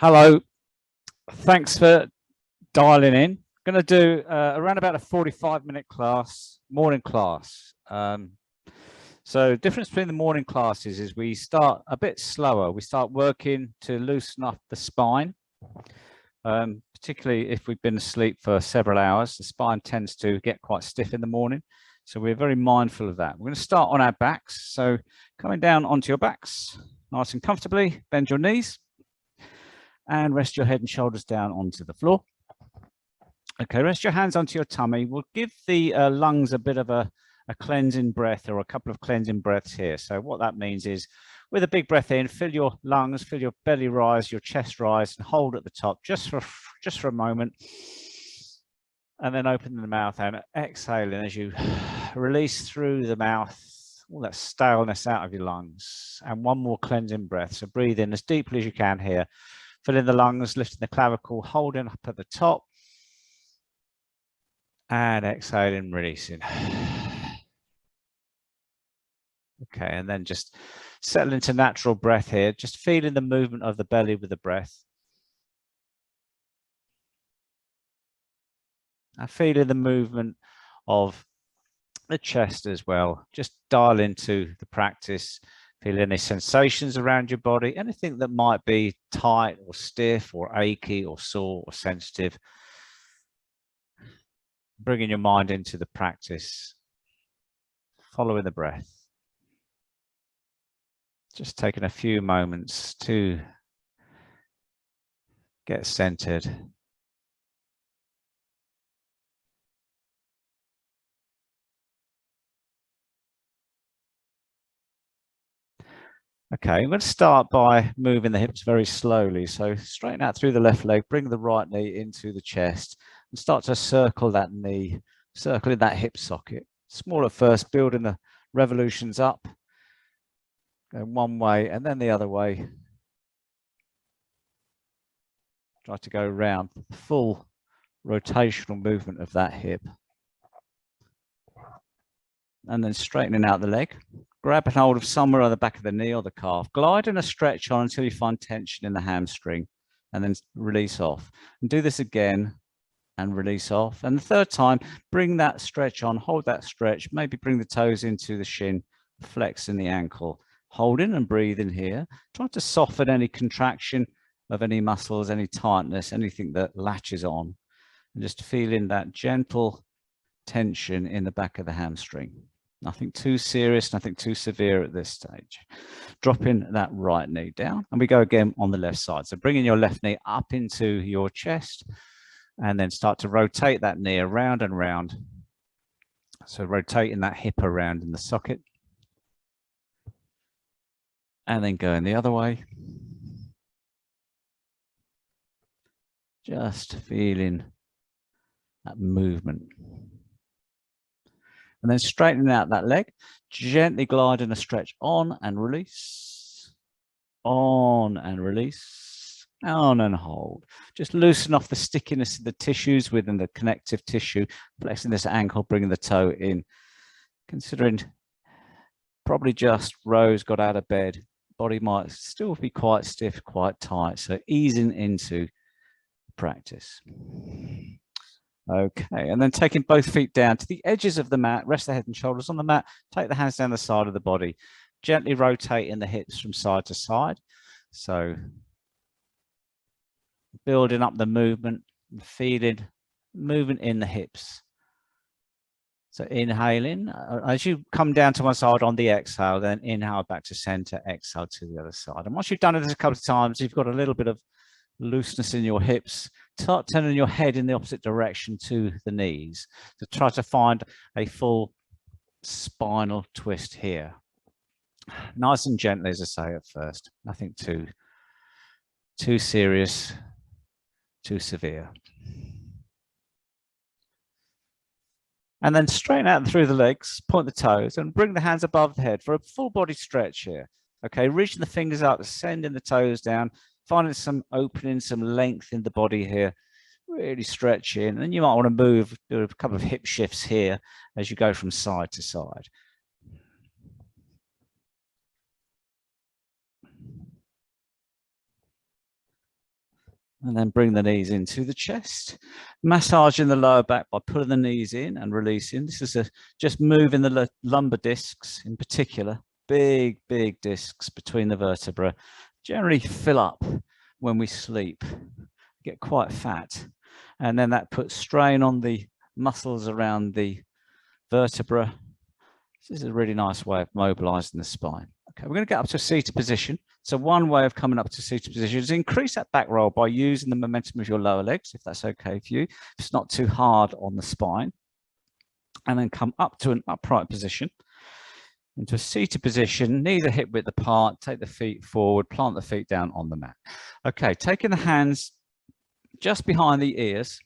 Hello, thanks for dialing in. Going to do around about a 45-minute class, morning class. So difference between the morning classes is we start a bit slower. We start working to loosen up the spine, particularly if we've been asleep for several hours. The spine tends to get quite stiff in the morning. So we're very mindful of that. We're going to start on our backs. So coming down onto your backs, nice and comfortably, bend your knees. And rest your head and shoulders down onto the floor. Okay, rest your hands onto your tummy. We'll give the lungs a bit of a cleansing breath, or a couple of cleansing breaths here. So what that means is, with a big breath in, fill your lungs, feel your belly rise, your chest rise, and hold at the top just for a moment. And then open the mouth and exhaling as you release through the mouth all that staleness out of your lungs. And one more cleansing breath. So breathe in as deeply as you can here. Filling the lungs, lifting the clavicle, holding up at the top. And exhaling, releasing. Okay, and then just settle into natural breath here. Just feeling the movement of the belly with the breath. And feeling the movement of the chest as well. Just dial into the practice. Feel any sensations around your body, anything that might be tight or stiff or achy or sore or sensitive. Bringing your mind into the practice, following the breath. Just taking a few moments to get centered. Okay, I'm going to start by moving the hips very slowly. So straighten out through the left leg, bring the right knee into the chest and start to circle that knee, circling that hip socket. Small at first, building the revolutions up, going one way and then the other way. Try to go around the full rotational movement of that hip. And then straightening out the leg. Grab a hold of somewhere on the back of the knee or the calf. Glide and a stretch on until you find tension in the hamstring and then release off. And do this again and release off. And the third time, bring that stretch on, hold that stretch, maybe bring the toes into the shin, flex in the ankle. Hold in and breathe in here. Try to soften any contraction of any muscles, any tightness, anything that latches on. And just feeling that gentle tension in the back of the hamstring. Nothing too serious, nothing too severe at this stage. Dropping that right knee down, and we go again on the left side. So bringing your left knee up into your chest, and then start to rotate that knee around and round. So rotating that hip around in the socket. And then going the other way. Just feeling that movement. And then straightening out that leg, gently glide and a stretch on and release, on and release, on and hold. Just loosen off the stickiness of the tissues within the connective tissue, flexing this ankle, bringing the toe in. Considering probably just rose, got out of bed, body might still be quite stiff, quite tight. So easing into practice. Okay, and then taking both feet down to the edges of the mat, rest the head and shoulders on the mat, take the hands down the side of the body, gently rotating the hips from side to side. So building up the movement, and feeling movement in the hips. So inhaling, as you come down to one side on the exhale, then inhale back to center, exhale to the other side. And once you've done it a couple of times, you've got a little bit of looseness in your hips. Start turning your head in the opposite direction to the knees to try to find a full spinal twist here. Nice and gently, as I say at first. Nothing too serious, too severe. And then straighten out through the legs, point the toes, and bring the hands above the head for a full body stretch here. Okay, reaching the fingers up, sending the toes down, finding some opening, some length in the body here, really stretching. And then you might want to move, do a couple of hip shifts here as you go from side to side. And then bring the knees into the chest. Massaging the lower back by pulling the knees in and releasing. This is just moving the lumbar discs in particular. Big, big discs between the vertebrae. Generally fill up when we sleep, get quite fat. And then that puts strain on the muscles around the vertebra. This is a really nice way of mobilizing the spine. Okay, we're going to get up to a seated position. So one way of coming up to seated position is increase that back roll by using the momentum of your lower legs, if that's okay for you. It's not too hard on the spine. And then come up to an upright position, into a seated position, knees are hip width apart, take the feet forward, plant the feet down on the mat. Okay, taking the hands just behind the ears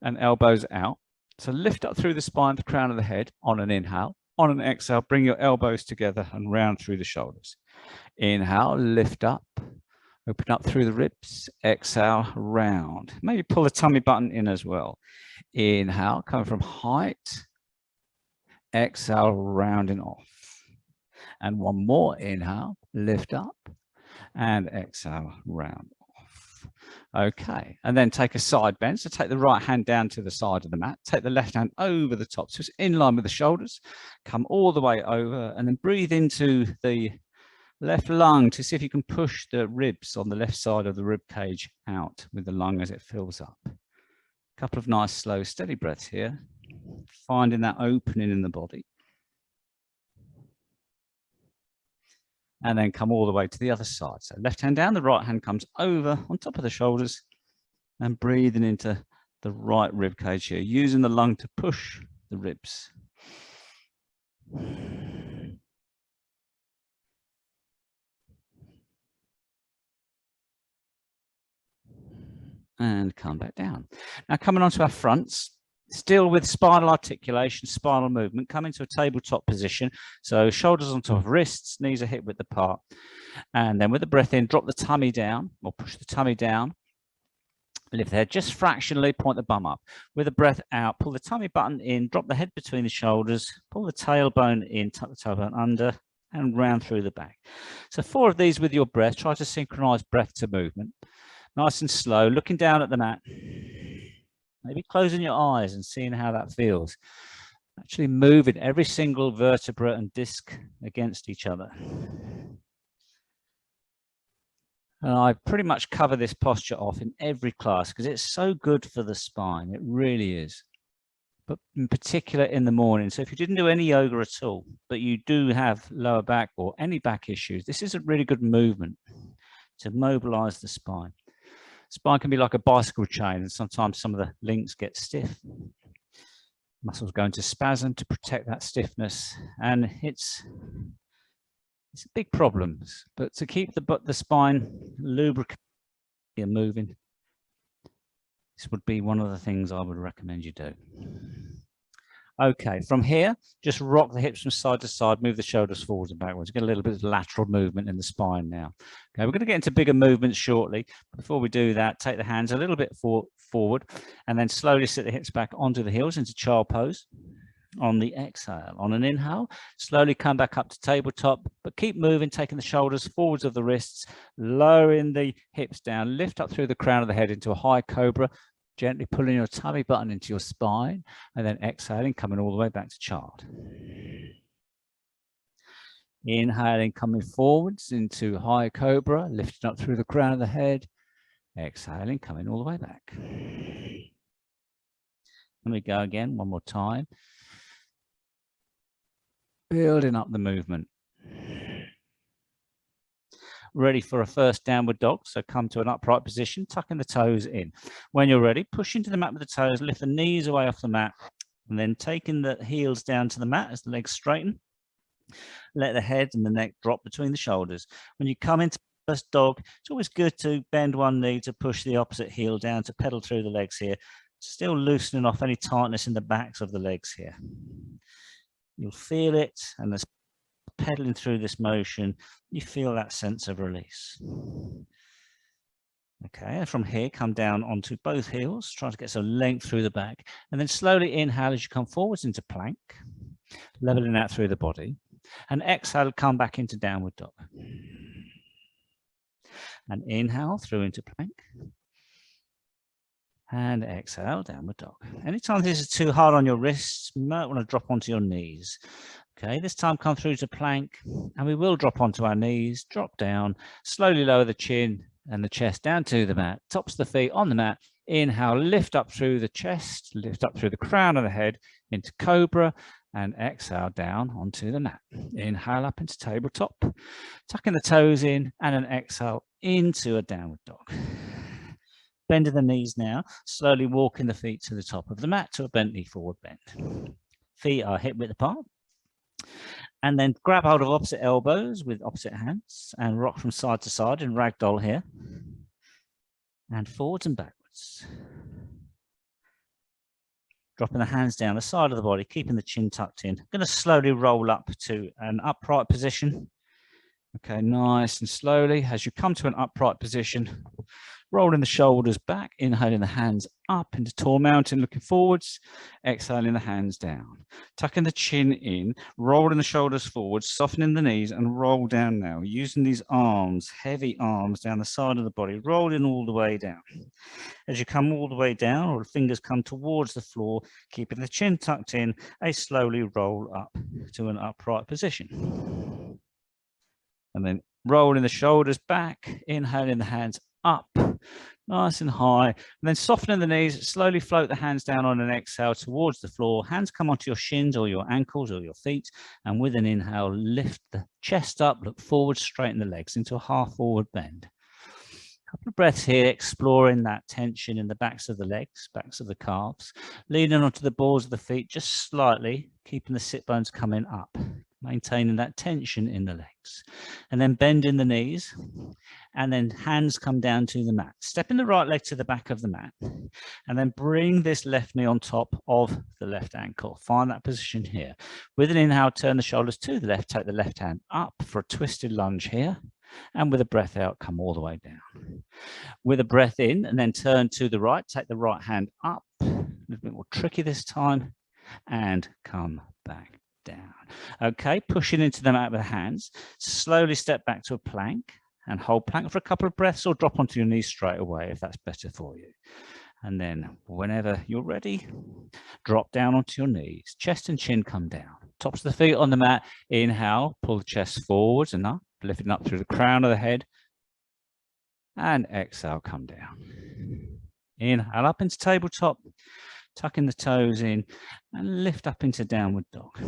and elbows out. So lift up through the spine, the crown of the head on an inhale. On an exhale, bring your elbows together and round through the shoulders. Inhale, lift up, open up through the ribs. Exhale, round. Maybe pull the tummy button in as well. Inhale, coming from height. Exhale, rounding off. And one more. Inhale, lift up, and exhale, round off. Okay, and then take a side bend. So take the right hand down to the side of the mat. Take the left hand over the top. So it's in line with the shoulders. Come all the way over and then breathe into the left lung to see if you can push the ribs on the left side of the rib cage out with the lung as it fills up. A couple of nice, slow, steady breaths here. Finding that opening in the body. And then come all the way to the other side. So left hand down, the right hand comes over on top of the shoulders and breathing into the right rib cage here, using the lung to push the ribs. And come back down. Now coming onto our fronts, still with spinal articulation, spinal movement, come into a tabletop position. So shoulders on top of wrists, knees are hip width apart. And then with the breath in, drop the tummy down or push the tummy down. Lift the head just fractionally, point the bum up. With the breath out, pull the tummy button in, drop the head between the shoulders, pull the tailbone in, tuck the tailbone under, and round through the back. So 4 of these with your breath. Try to synchronize breath to movement. Nice and slow, looking down at the mat. Maybe closing your eyes and seeing how that feels. Actually moving every single vertebra and disc against each other. And I pretty much cover this posture off in every class because it's so good for the spine. It really is. But in particular in the morning. So if you didn't do any yoga at all, but you do have lower back or any back issues, this is a really good movement to mobilize the spine. Spine can be like a bicycle chain, and sometimes some of the links get stiff. Muscles go into spasm to protect that stiffness, and it's big problems. But to keep the spine lubricated and moving, this would be one of the things I would recommend you do. Okay, from here, just rock the hips from side to side, move the shoulders forwards and backwards. Get a little bit of lateral movement in the spine now. Okay, we're going to get into bigger movements shortly. Before we do that, take the hands a little bit forward and then slowly sit the hips back onto the heels into child pose. On the exhale, on an inhale, slowly come back up to tabletop, but keep moving, taking the shoulders forwards of the wrists, lowering the hips down, lift up through the crown of the head into a high cobra, gently pulling your tummy button into your spine, and then exhaling, coming all the way back to child. Inhaling, coming forwards into high cobra, lifting up through the crown of the head, exhaling, coming all the way back. Let me go again, one more time. Building up the movement. Ready for a first downward dog, so come to an upright position, tucking the toes in. When you're ready, push into the mat with the toes, lift the knees away off the mat, and then taking the heels down to the mat as the legs straighten. Let the head and the neck drop between the shoulders. When you come into first dog, it's always good to bend one knee to push the opposite heel down to pedal through the legs here, still loosening off any tightness in the backs of the legs here. You'll feel it, and as pedaling through this motion, you feel that sense of release. Okay, and from here, come down onto both heels, try to get some length through the back, and then slowly inhale as you come forwards into plank, leveling out through the body, and exhale, come back into downward dog. And inhale through into plank, And exhale, downward dog. Anytime this is too hard on your wrists, you might want to drop onto your knees. Okay, this time come through to plank, and we will drop onto our knees, drop down, slowly lower the chin and the chest down to the mat, tops of the feet on the mat. Inhale, lift up through the chest, lift up through the crown of the head into cobra, and exhale down onto the mat. Inhale up into tabletop, tucking the toes in, and an exhale into a downward dog. Bending the knees now, slowly walking the feet to the top of the mat to a Bentley forward bend. Feet are hip width apart. And then grab hold of opposite elbows with opposite hands and rock from side to side in ragdoll here. And forwards and backwards. Dropping the hands down the side of the body, keeping the chin tucked in. I'm going to slowly roll up to an upright position. Okay, nice and slowly. As you come to an upright position, rolling the shoulders back, inhaling the hands up into tall mountain, looking forwards, exhaling the hands down. Tucking the chin in, rolling the shoulders forwards, softening the knees, and roll down now. Using these arms, heavy arms down the side of the body, rolling all the way down. As you come all the way down, or the fingers come towards the floor, keeping the chin tucked in, a slowly roll up to an upright position. And then rolling the shoulders back, inhaling the hands up, nice and high, and then softening the knees, slowly float the hands down on an exhale towards the floor. Hands come onto your shins or your ankles or your feet, and with an inhale, lift the chest up, look forward, straighten the legs into a half forward bend. A couple of breaths here, exploring that tension in the backs of the legs, backs of the calves, leaning onto the balls of the feet just slightly, keeping the sit bones coming up, maintaining that tension in the legs. And then bending the knees, and then hands come down to the mat. Stepping the right leg to the back of the mat, and then bring this left knee on top of the left ankle. Find that position here. With an inhale, turn the shoulders to the left, take the left hand up for a twisted lunge here. And with a breath out, come all the way down. With a breath in, and then turn to the right, take the right hand up, a little bit more tricky this time, and come back down. Okay, pushing into the mat with the hands, slowly step back to a plank, and hold plank for a couple of breaths, or drop onto your knees straight away if that's better for you. And then whenever you're ready, drop down onto your knees, chest and chin come down. Tops of the feet on the mat, inhale, pull the chest forwards and up, lifting up through the crown of the head, and exhale, come down. Inhale up into tabletop, tucking the toes in, and lift up into downward dog.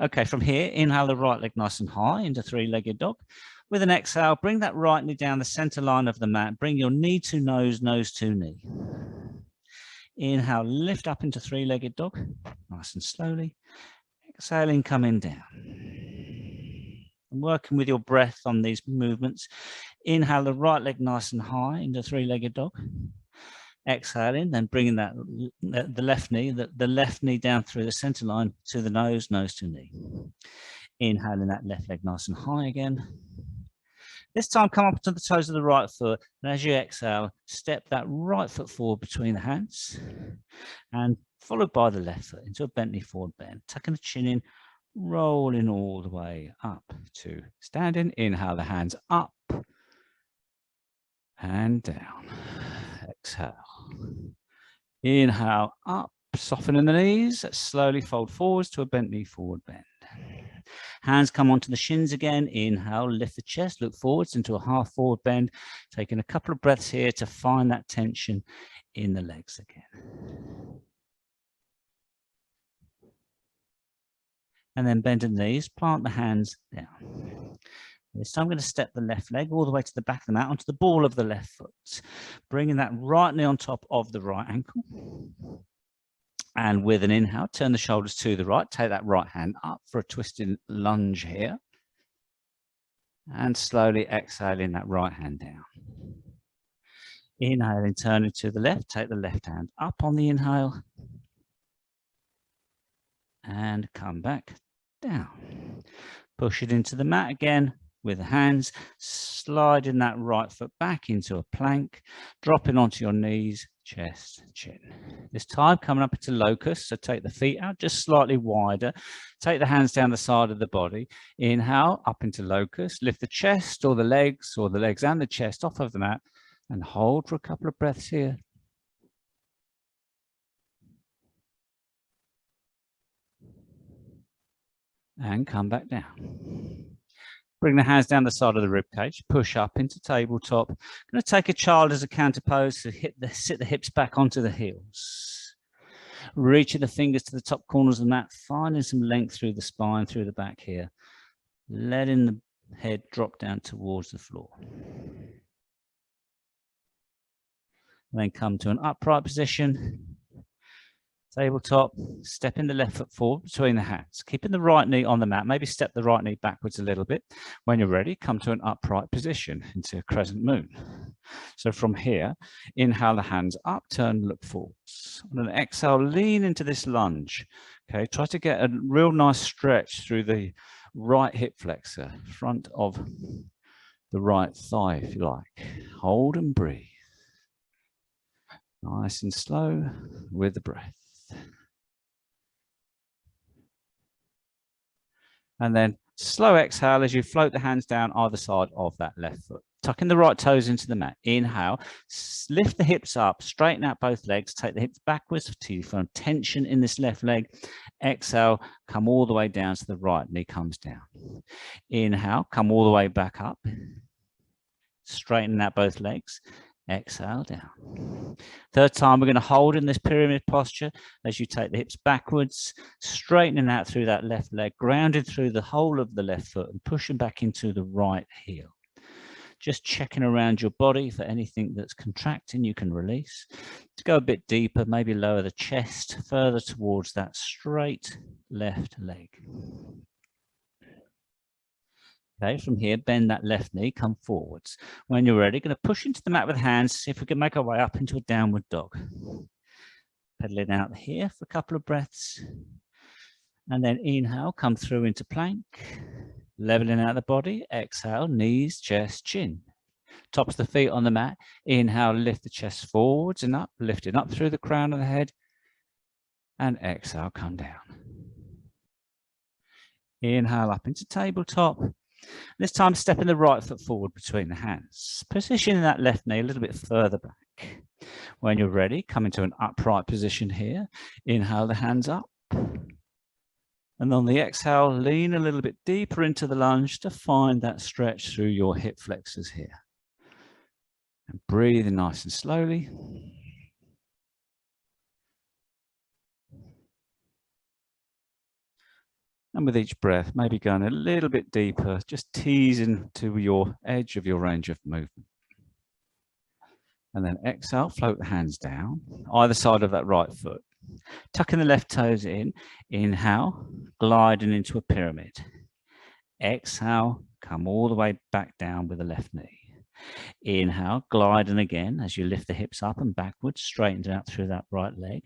Okay, from here, inhale the right leg nice and high into three-legged dog. With an exhale, bring that right knee down the center line of the mat. Bring your knee to nose, nose to knee. Inhale, lift up into three-legged dog, nice and slowly. Exhaling, coming down. And working with your breath on these movements. Inhale the right leg nice and high into three-legged dog. Exhaling, then bringing that the left knee down through the center line to the nose, nose to knee. Inhaling that left leg nice and high again. This time, come up to the toes of the right foot, and as you exhale, step that right foot forward between the hands, and followed by the left foot into a Bentley forward bend, tucking the chin in, rolling all the way up to standing. Inhale the hands up and down. Exhale. Inhale up, softening the knees, slowly fold forwards to a Bentley forward bend. Hands come onto the shins again. Inhale, lift the chest, look forwards into a half forward bend. Taking a couple of breaths here to find that tension in the legs again. And then bend the knees, plant the hands down. This time I'm going to step the left leg all the way to the back of the mat onto the ball of the left foot. Bringing that right knee on top of the right ankle. And with an inhale, turn the shoulders to the right. Take that right hand up for a twisted lunge here. And slowly exhaling that right hand down. Inhaling, turning to the left. Take the left hand up on the inhale. And come back down. Push it into the mat again with the hands. Sliding that right foot back into a plank. Dropping onto your knees. Chest, chin. This time coming up into locust, so take the feet out just slightly wider. Take the hands down the side of the body. Inhale, up into locust. Lift the chest or the legs and the chest off of the mat. And hold for a couple of breaths here. And come back down. Bring the hands down the side of the rib cage, push up into tabletop. I'm going to take a child as a counter pose to sit the hips back onto the heels. Reaching the fingers to the top corners of the mat, finding some length through the spine, through the back here. Letting the head drop down towards the floor. And then come to an upright position. Tabletop, stepping the left foot forward between the hands, keeping the right knee on the mat, maybe step the right knee backwards a little bit. When you're ready, come to an upright position into Crescent Moon. So from here, inhale the hands up, turn, look forwards. And then exhale, lean into this lunge. Okay, try to get a real nice stretch through the right hip flexor, front of the right thigh, if you like. Hold and breathe. Nice and slow with the breath. And then slow exhale as you float the hands down either side of that left foot. Tucking the right toes into the mat. Inhale, lift the hips up, straighten out both legs, take the hips backwards till you find tension in this left leg. Exhale, come all the way down so the right knee comes down. Inhale, come all the way back up. Straighten out both legs. Exhale down. Third time, we're going to hold in this pyramid posture as you take the hips backwards, straightening out through that left leg, grounded through the whole of the left foot and pushing back into the right heel. Just checking around your body for anything that's contracting, you can release. To go a bit deeper, maybe lower the chest further towards that straight left leg. Okay, from here, bend that left knee, come forwards. When you're ready, going to push into the mat with hands, see if we can make our way up into a downward dog. Pedaling out here for a couple of breaths. And then inhale, come through into plank. Leveling out the body, exhale, knees, chest, chin. Tops of the feet on the mat. Inhale, lift the chest forwards and up, lifting up through the crown of the head. And exhale, come down. Inhale up into tabletop. This time, stepping the right foot forward between the hands. Positioning that left knee a little bit further back. When you're ready, come into an upright position here. Inhale the hands up. And on the exhale, lean a little bit deeper into the lunge to find that stretch through your hip flexors here. And breathe in nice and slowly. And with each breath, maybe going a little bit deeper, just teasing to your edge of your range of movement. And then exhale, float the hands down, either side of that right foot. Tucking the left toes in, inhale, gliding into a pyramid. Exhale, come all the way back down with the left knee. Inhale, gliding again as you lift the hips up and backwards, straighten out through that right leg.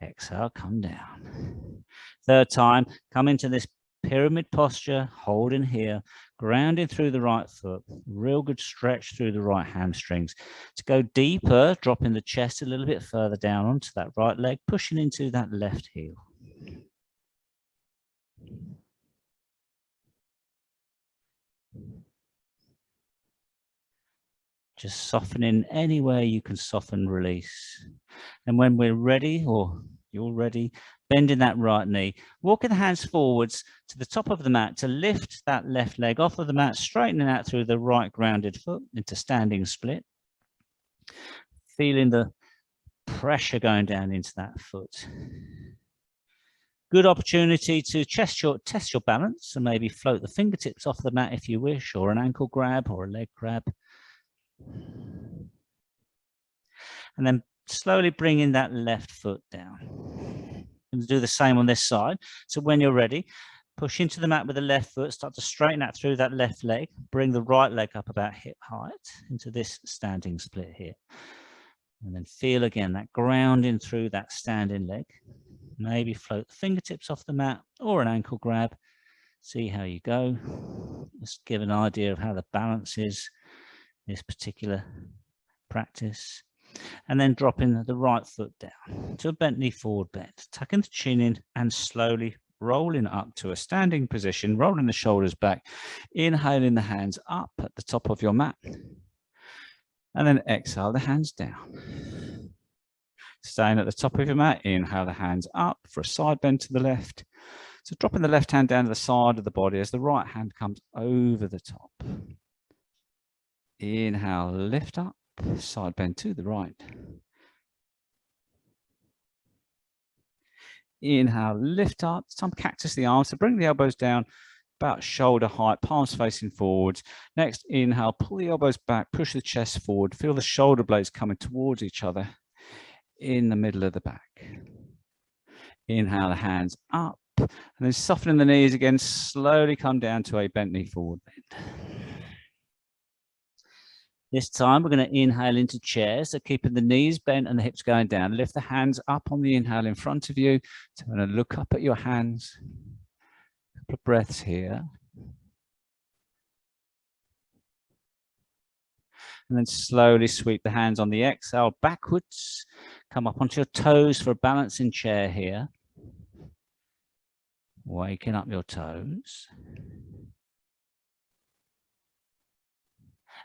Exhale, come down. Third time, come into this pyramid posture, holding here, grounding through the right foot, real good stretch through the right hamstrings. To go deeper, dropping the chest a little bit further down onto that right leg, pushing into that left heel. Just softening anywhere you can soften, release. And when we're ready, or you're ready, bending that right knee, walking the hands forwards to the top of the mat to lift that left leg off of the mat, straightening out through the right grounded foot into standing split. Feeling the pressure going down into that foot. Good opportunity to test your balance and maybe float the fingertips off the mat if you wish, or an ankle grab or a leg grab. And then slowly bringing that left foot down. And do the same on this side. So when you're ready, push into the mat with the left foot, start to straighten out through that left leg, bring the right leg up about hip height into this standing split here. And then feel again that grounding through that standing leg. Maybe float the fingertips off the mat or an ankle grab. See how you go. Just give an idea of how the balance is this particular practice. And then dropping the right foot down to a Bentley forward bend, tucking the chin in and slowly rolling up to a standing position, rolling the shoulders back, inhaling the hands up at the top of your mat. And then exhale the hands down. Staying at the top of your mat, inhale the hands up for a side bend to the left. So dropping the left hand down to the side of the body as the right hand comes over the top. Inhale, lift up, side bend to the right. Inhale, lift up, some cactus the arms, so bring the elbows down about shoulder height, palms facing forwards. Next, inhale, pull the elbows back, push the chest forward, feel the shoulder blades coming towards each other in the middle of the back. Inhale the hands up, and then softening the knees again, slowly come down to a bent knee forward bend. This time we're going to inhale into chair, so keeping the knees bent and the hips going down. Lift the hands up on the inhale in front of you. Turn and look up at your hands. A couple of breaths here. And then slowly sweep the hands on the exhale backwards. Come up onto your toes for a balancing chair here. Waking up your toes.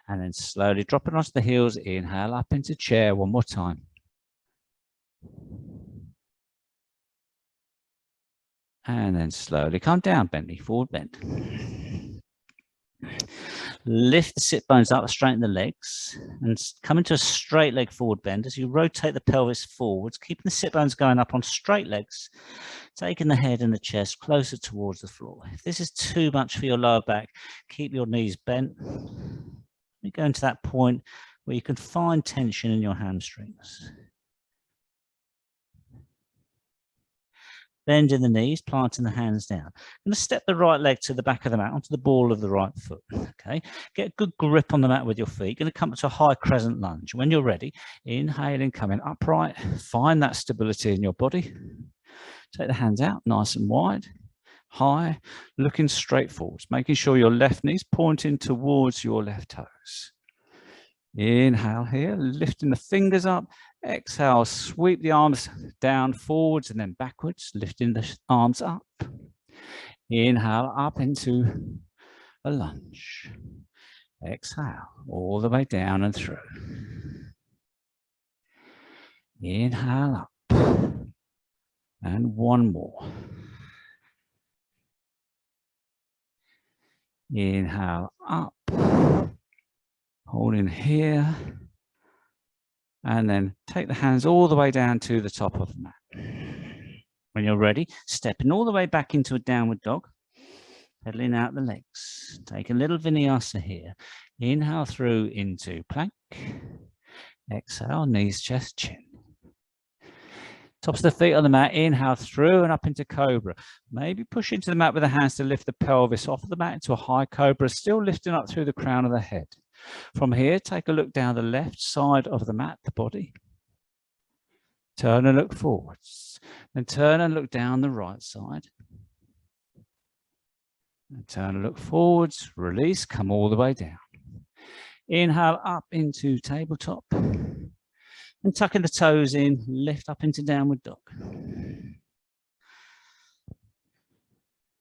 And then slowly dropping onto the heels. Inhale up into chair one more time. And then slowly come down, bend knee forward bend. Lift the sit bones up, straighten the legs, and come into a straight leg forward bend as you rotate the pelvis forwards, keeping the sit bones going up on straight legs, taking the head and the chest closer towards the floor. If this is too much for your lower back, keep your knees bent. We go into that point where you can find tension in your hamstrings. Bending the knees, planting the hands down. I'm going to step the right leg to the back of the mat, onto the ball of the right foot. Okay, get a good grip on the mat with your feet. Going to come to a high crescent lunge. When you're ready, inhaling, coming upright. Find that stability in your body. Take the hands out, nice and wide, high, looking straight forwards, making sure your left knee's pointing towards your left toes. Inhale here, lifting the fingers up. Exhale, sweep the arms down forwards and then backwards, lifting the arms up. Inhale up into a lunge. Exhale, all the way down and through. Inhale up. And one more. Inhale up. Holding here. And then take the hands all the way down to the top of the mat. When you're ready, stepping all the way back into a downward dog, pedaling out the legs. Take a little vinyasa here. Inhale through into plank. Exhale, knees, chest, chin. Tops of the feet on the mat. Inhale through and up into cobra. Maybe push into the mat with the hands to lift the pelvis off of the mat into a high cobra, still lifting up through the crown of the head. From here, take a look down the left side of the mat, the body. Turn and look forwards. Then turn and look down the right side. And turn and look forwards. Release, come all the way down. Inhale up into tabletop. And tucking the toes in, lift up into downward dog.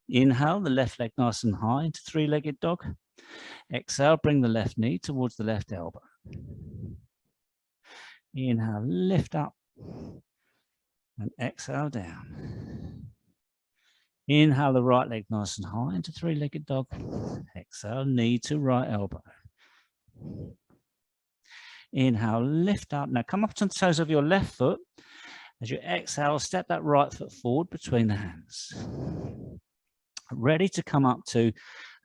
Inhale, the left leg nice and high into three-legged dog. Exhale, bring the left knee towards the left elbow. Inhale, lift up. And exhale down. Inhale the right leg nice and high into three-legged dog. Exhale, knee to right elbow. Inhale, lift up. Now come up to the toes of your left foot. As you exhale, step that right foot forward between the hands. Ready to come up to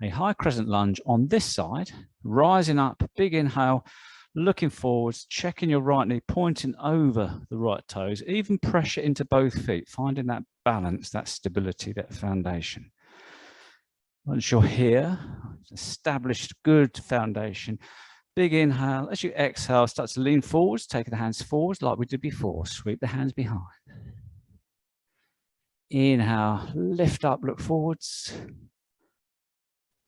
a high crescent lunge on this side. Rising up, big inhale, looking forwards, checking your right knee, pointing over the right toes, even pressure into both feet, finding that balance, that stability, that foundation. Once you're here, established good foundation, big inhale. As you exhale, start to lean forwards, taking the hands forwards like we did before. Sweep the hands behind. Inhale, lift up, look forwards.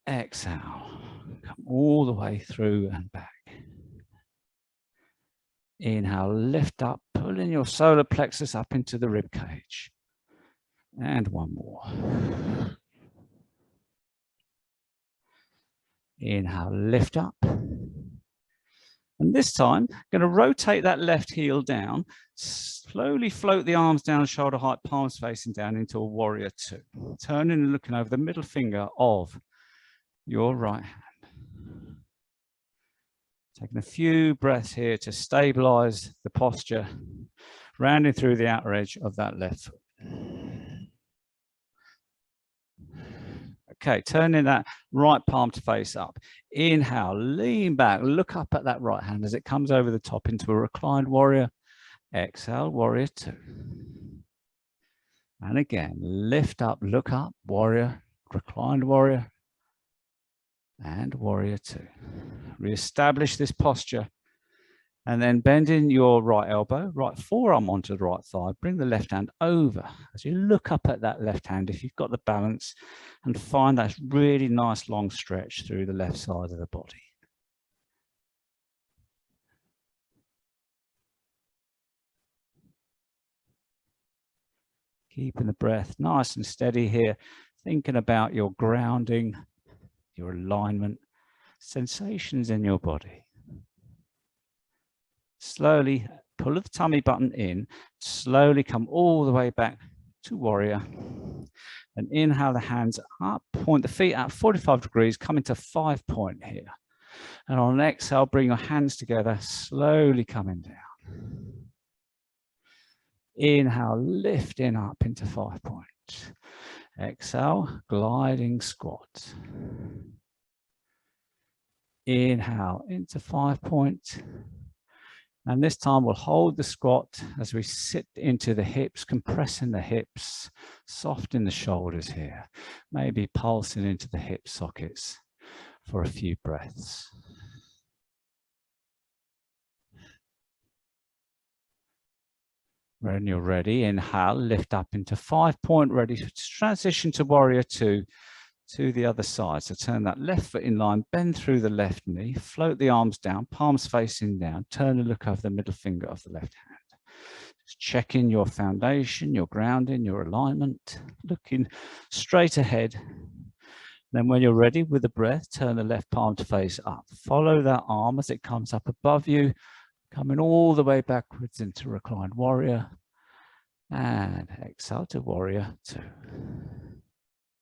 Exhale, come all the way through and back. Inhale, lift up, pulling your solar plexus up into the rib cage. And one more. Inhale, lift up. And this time, going to rotate that left heel down, slowly float the arms down, shoulder height, palms facing down into a warrior two. Turning and looking over the middle finger of your right hand. Taking a few breaths here to stabilize the posture, rounding through the outer edge of that left foot. Okay, turning that right palm to face up. Inhale, lean back, look up at that right hand as it comes over the top into a reclined warrior. Exhale, warrior two. And again, lift up, look up, warrior, reclined warrior, and warrior two. Reestablish this posture. And then bending your right elbow, right forearm onto the right thigh, bring the left hand over as you look up at that left hand if you've got the balance, and find that really nice long stretch through the left side of the body. Keeping the breath nice and steady here, thinking about your grounding, your alignment, sensations in your body. Slowly pull the tummy button in, slowly come all the way back to warrior. And inhale the hands up, point the feet out 45 degrees, come into 5 point here. And on an exhale, bring your hands together, slowly coming down. Inhale, lifting up into 5 point. Exhale, gliding squat. Inhale into 5 point. And this time we'll hold the squat as we sit into the hips, compressing the hips, soften the shoulders here, maybe pulsing into the hip sockets for a few breaths. When you're ready, inhale, lift up into 5 point, ready to transition to warrior two, to the other side. So turn that left foot in line, bend through the left knee, float the arms down, palms facing down, turn and look over the middle finger of the left hand. Just checking your foundation, your grounding, your alignment, looking straight ahead. Then when you're ready with the breath, turn the left palm to face up. Follow that arm as it comes up above you, coming all the way backwards into reclined warrior. And exhale to warrior two.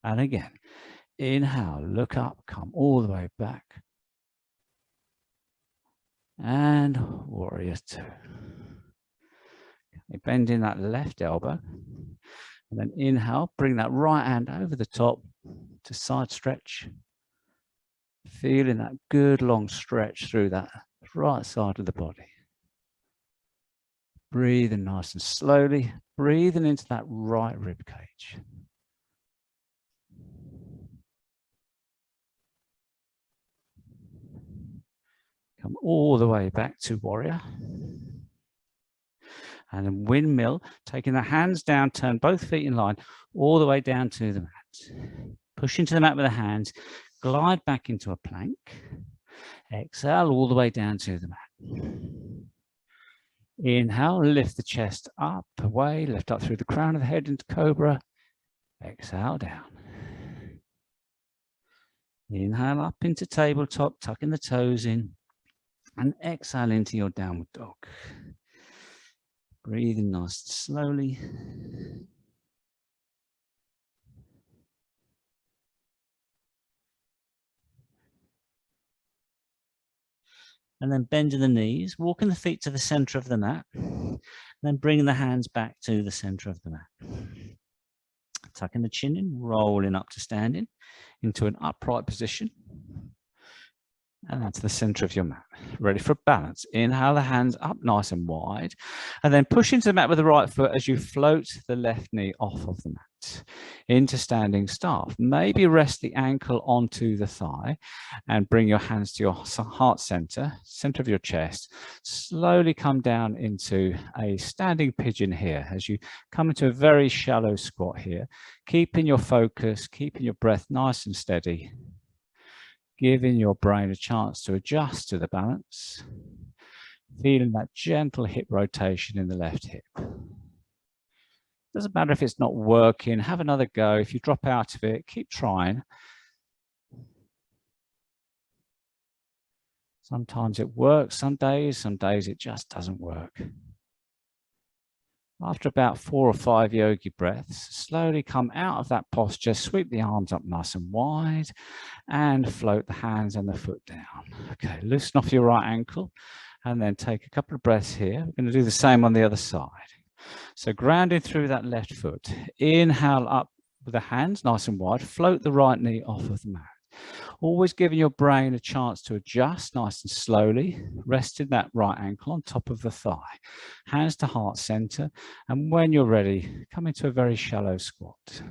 And again. Inhale, look up, come all the way back. And warrior two. Okay, bending that left elbow. And then inhale, bring that right hand over the top to side stretch. Feeling that good long stretch through that right side of the body. Breathing nice and slowly, breathing into that right rib cage. Come all the way back to warrior. And then windmill, taking the hands down, turn both feet in line, all the way down to the mat. Push into the mat with the hands, glide back into a plank. Exhale all the way down to the mat. Inhale, lift the chest up, away, lift up through the crown of the head into cobra. Exhale down. Inhale up into tabletop, tucking the toes in. And exhale into your downward dog. Breathing nice and slowly. And then bending the knees, walking the feet to the center of the mat. Then bringing the hands back to the center of the mat. Tucking the chin in, rolling up to standing into an upright position. And that's the center of your mat. Ready for balance. Inhale the hands up nice and wide. And then push into the mat with the right foot as you float the left knee off of the mat into standing staff. Maybe rest the ankle onto the thigh and bring your hands to your heart center, center of your chest. Slowly come down into a standing pigeon here as you come into a very shallow squat here. Keeping your focus, keeping your breath nice and steady. Giving your brain a chance to adjust to the balance. Feeling that gentle hip rotation in the left hip. Doesn't matter if it's not working, have another go. If you drop out of it, keep trying. Sometimes it works, some days it just doesn't work. After about 4 or 5 yogi breaths, slowly come out of that posture, sweep the arms up nice and wide, and float the hands and the foot down. Okay, loosen off your right ankle, and then take a couple of breaths here. We're going to do the same on the other side. So grounding through that left foot, inhale up with the hands nice and wide, float the right knee off of the mat. Always giving your brain a chance to adjust nice and slowly, resting that right ankle on top of the thigh, hands to heart center, and when you're ready, come into a very shallow squat.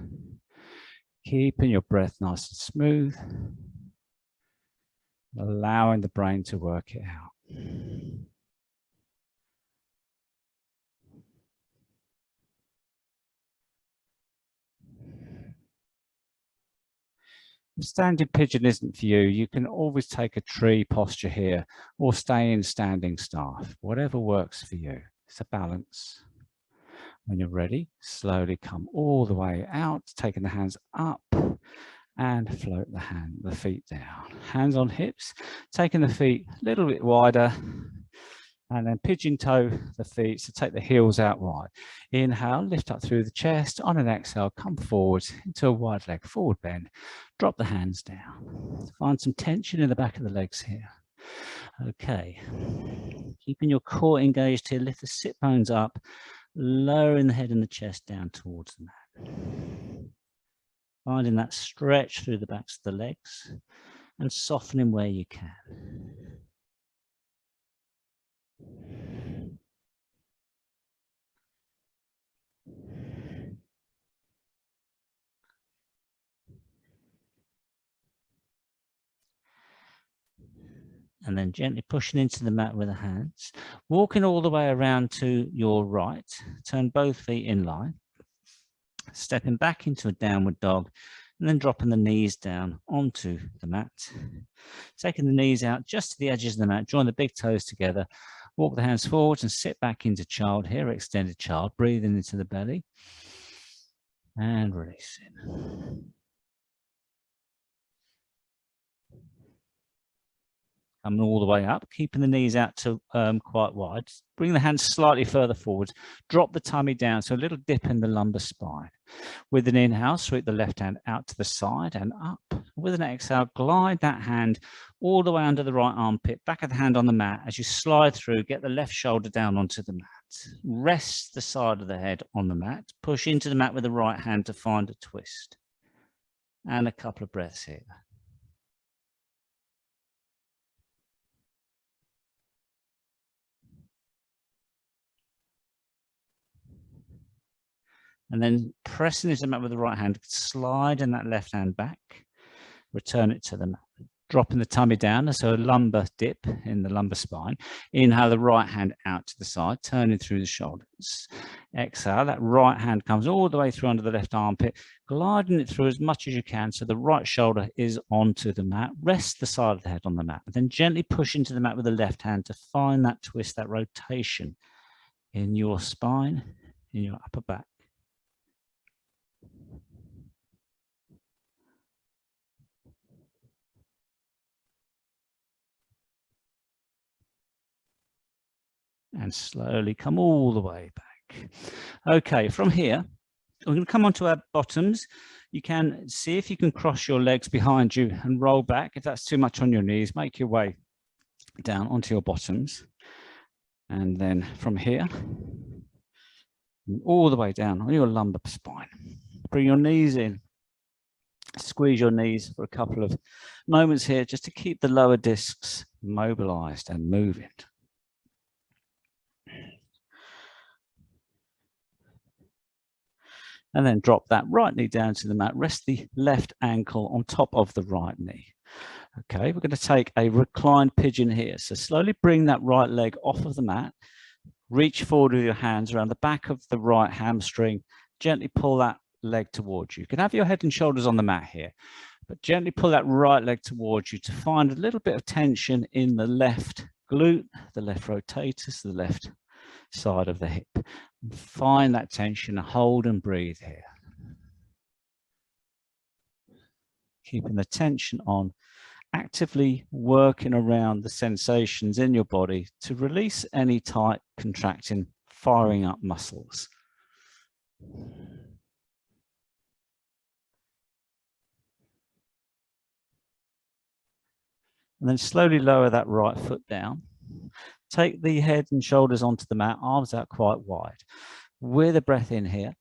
Keeping your breath nice and smooth, allowing the brain to work it out. If standing pigeon isn't for you, you can always take a tree posture here or stay in standing staff, whatever works for you. It's a balance. When you're ready, slowly come all the way out, taking the hands up and float the feet down. Hands on hips, taking the feet a little bit wider, and then pigeon toe the feet, so take the heels out wide. Inhale, lift up through the chest. On an exhale, come forward into a wide leg forward bend. Drop the hands down. Find some tension in the back of the legs here. Okay, keeping your core engaged here, lift the sit bones up, lowering the head and the chest down towards the mat. Finding that stretch through the backs of the legs and softening where you can. And then gently pushing into the mat with the hands, walking all the way around to your right, turn both feet in line, stepping back into a downward dog, and then dropping the knees down onto the mat. Taking the knees out just to the edges of the mat, join the big toes together, walk the hands forwards and sit back into child here, extended child, breathing into the belly and releasing. Coming all the way up, keeping the knees out to quite wide. Bring the hands slightly further forward. Drop the tummy down, so a little dip in the lumbar spine. With an inhale, sweep the left hand out to the side and up. With an exhale, glide that hand all the way under the right armpit, back of the hand on the mat. As you slide through, get the left shoulder down onto the mat. Rest the side of the head on the mat. Push into the mat with the right hand to find a twist. And a couple of breaths here. And then pressing into the mat with the right hand, sliding that left hand back, return it to the mat. Dropping the tummy down, so a lumbar dip in the lumbar spine. Inhale the right hand out to the side, turning through the shoulders. Exhale, that right hand comes all the way through under the left armpit, gliding it through as much as you can so the right shoulder is onto the mat. Rest the side of the head on the mat, and then gently push into the mat with the left hand to find that twist, that rotation in your spine, in your upper back. And slowly come all the way back. Okay, from here, we're going to come onto our bottoms. You can see if you can cross your legs behind you and roll back. If that's too much on your knees, make your way down onto your bottoms. And then from here, all the way down on your lumbar spine. Bring your knees in. Squeeze your knees for a couple of moments here just to keep the lower discs mobilized and moving. And then drop that right knee down to the mat. Rest the left ankle on top of the right knee. Okay, we're going to take a reclined pigeon here. So slowly bring that right leg off of the mat. Reach forward with your hands around the back of the right hamstring. Gently pull that leg towards you. You can have your head and shoulders on the mat here, but gently pull that right leg towards you to find a little bit of tension in the left glute, the left rotatus, the left side of the hip. Find that tension, hold and breathe here. Keeping the tension on actively working around the sensations in your body to release any tight, contracting, firing up muscles. And then slowly lower that right foot down. Take the head and shoulders onto the mat, arms out quite wide. With a breath in here.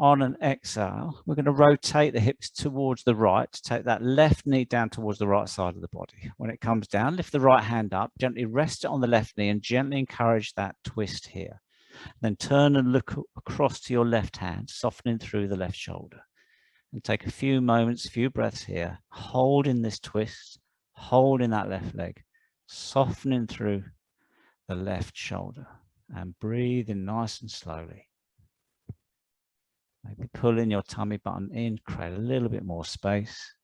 On an exhale, we're going to rotate the hips towards the right, take that left knee down towards the right side of the body. When it comes down, lift the right hand up, gently rest it on the left knee and gently encourage that twist here. Then turn and look across to your left hand, softening through the left shoulder. And take a few moments, a few breaths here, holding this twist, holding that left leg, softening through the left shoulder and breathing nice and slowly. Maybe pulling your tummy button in, create a little bit more space.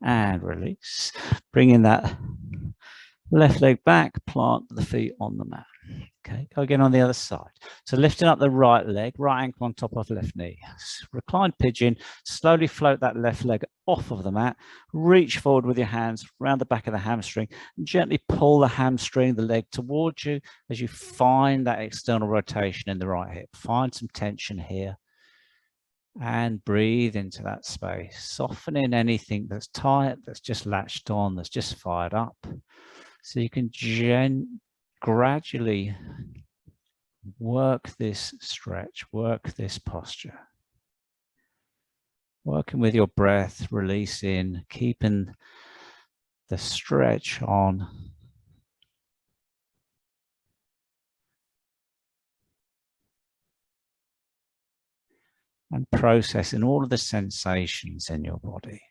And release. Bringing that left leg back, plant the feet on the mat. Okay, go again on the other side. So lifting up the right leg, right ankle on top of left knee. Reclined pigeon, slowly float that left leg off of the mat. Reach forward with your hands around the back of the hamstring and gently pull the hamstring, the leg towards you as you find that external rotation in the right hip. Find some tension here and breathe into that space, softening anything that's tight, that's just latched on, that's just fired up. So you can gradually work this stretch, work this posture. Working with your breath, releasing, keeping the stretch on. And processing all of the sensations in your body.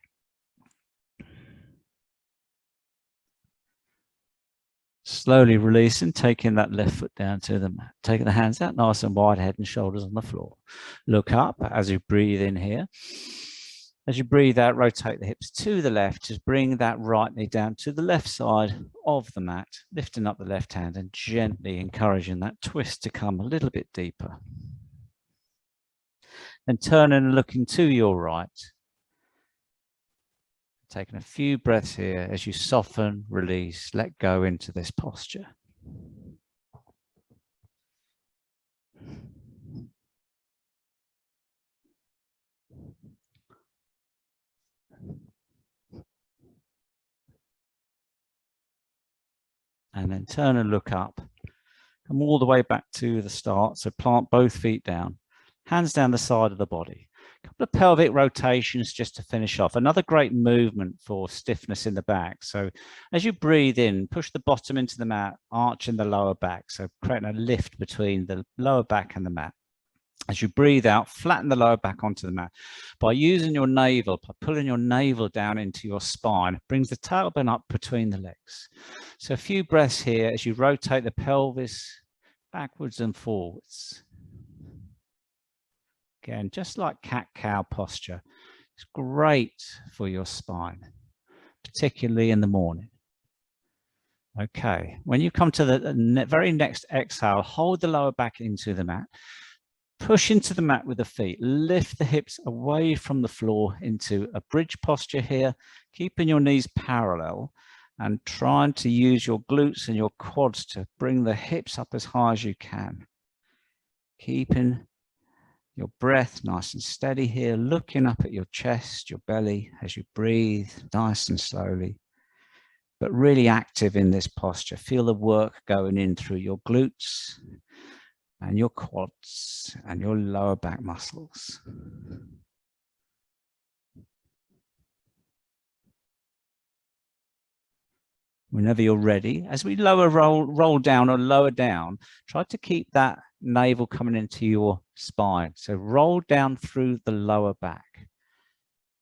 Slowly releasing, taking that left foot down to the mat. Taking the hands out nice and wide, head and shoulders on the floor. Look up as you breathe in here. As you breathe out, rotate the hips to the left. Just bring that right knee down to the left side of the mat, lifting up the left hand and gently encouraging that twist to come a little bit deeper. Then turning and looking to your right. Taking a few breaths here as you soften, release, let go into this posture. And then turn and look up. Come all the way back to the start. So plant both feet down, hands down the side of the body. A couple of pelvic rotations just to finish off. Another great movement for stiffness in the back. So as you breathe in, push the bottom into the mat, arching the lower back. So creating a lift between the lower back and the mat. As you breathe out, flatten the lower back onto the mat. By using your navel, by pulling your navel down into your spine, it brings the tailbone up between the legs. So a few breaths here as you rotate the pelvis backwards and forwards. Again, just like cat-cow posture. It's great for your spine, particularly in the morning. Okay, when you come to the very next exhale, hold the lower back into the mat. Push into the mat with the feet. Lift the hips away from the floor into a bridge posture here, keeping your knees parallel and trying to use your glutes and your quads to bring the hips up as high as you can. Keeping your breath nice and steady here, looking up at your chest, your belly as you breathe nice and slowly, but really active in this posture. Feel the work going in through your glutes and your quads and your lower back muscles. Whenever you're ready, as we roll down or lower down, try to keep that navel coming into your spine. So roll down through the lower back.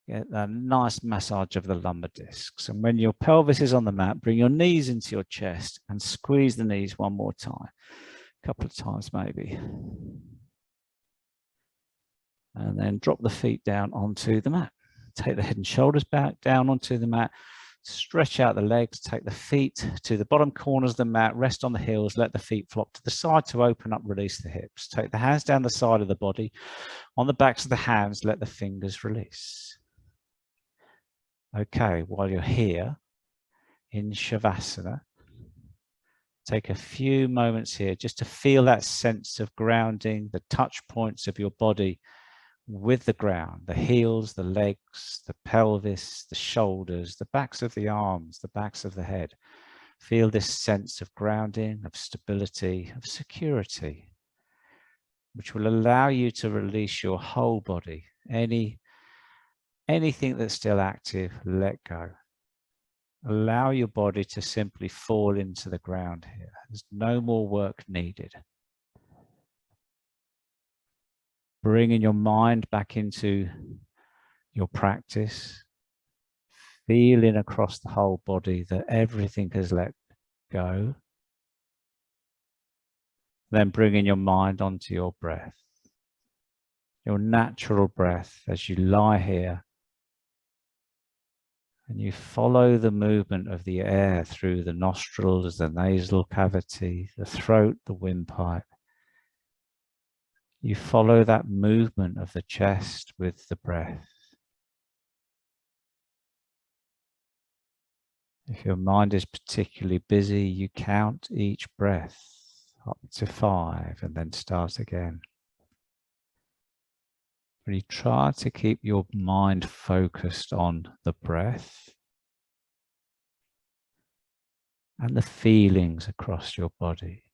Get that nice massage of the lumbar discs. And when your pelvis is on the mat, bring your knees into your chest and squeeze the knees one more time. A couple of times maybe. And then drop the feet down onto the mat. Take the head and shoulders back down onto the mat. Stretch out the legs, take the feet to the bottom corners of the mat, rest on the heels, let the feet flop to the side to open up, release the hips. Take the hands down the side of the body. On the backs of the hands, let the fingers release. Okay, while you're here in Shavasana, take a few moments here just to feel that sense of grounding, the touch points of your body with the ground, the heels, the legs, the pelvis, the shoulders, the backs of the arms, the backs of the head. Feel this sense of grounding, of stability, of security, which will allow you to release your whole body. Anything that's still active, let go. Allow your body to simply fall into the ground here. There's no more work needed. Bringing your mind back into your practice, feeling across the whole body that everything has let go. Then bringing your mind onto your breath, your natural breath as you lie here and you follow the movement of the air through the nostrils, the nasal cavity, the throat, the windpipe. You follow that movement of the chest with the breath. If your mind is particularly busy, you count each breath up to 5 and then start again. But you try to keep your mind focused on the breath and the feelings across your body.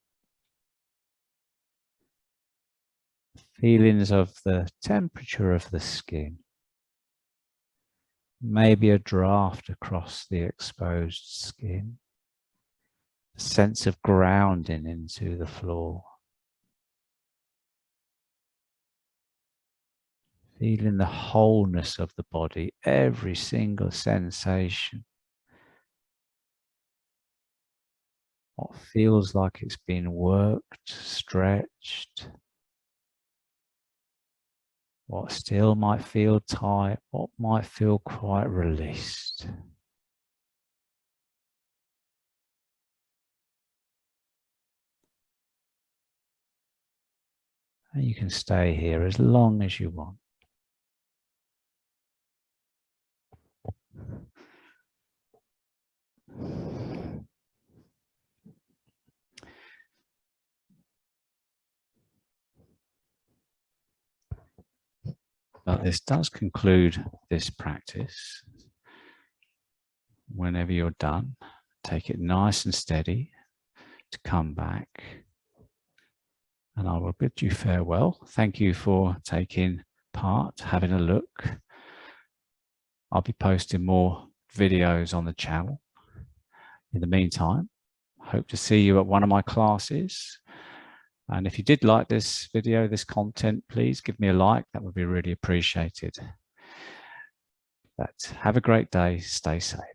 Feelings of the temperature of the skin. Maybe a draft across the exposed skin. A sense of grounding into the floor. Feeling the wholeness of the body, every single sensation. What feels like it's been worked, stretched. What still might feel tight, what might feel quite released. And you can stay here as long as you want. But this does conclude this practice. Whenever you're done, take it nice and steady to come back. And I will bid you farewell. Thank you for taking part, having a look. I'll be posting more videos on the channel. In the meantime, I hope to see you at one of my classes. And if you did like this video, this content, please give me a like. That would be really appreciated. But have a great day. Stay safe.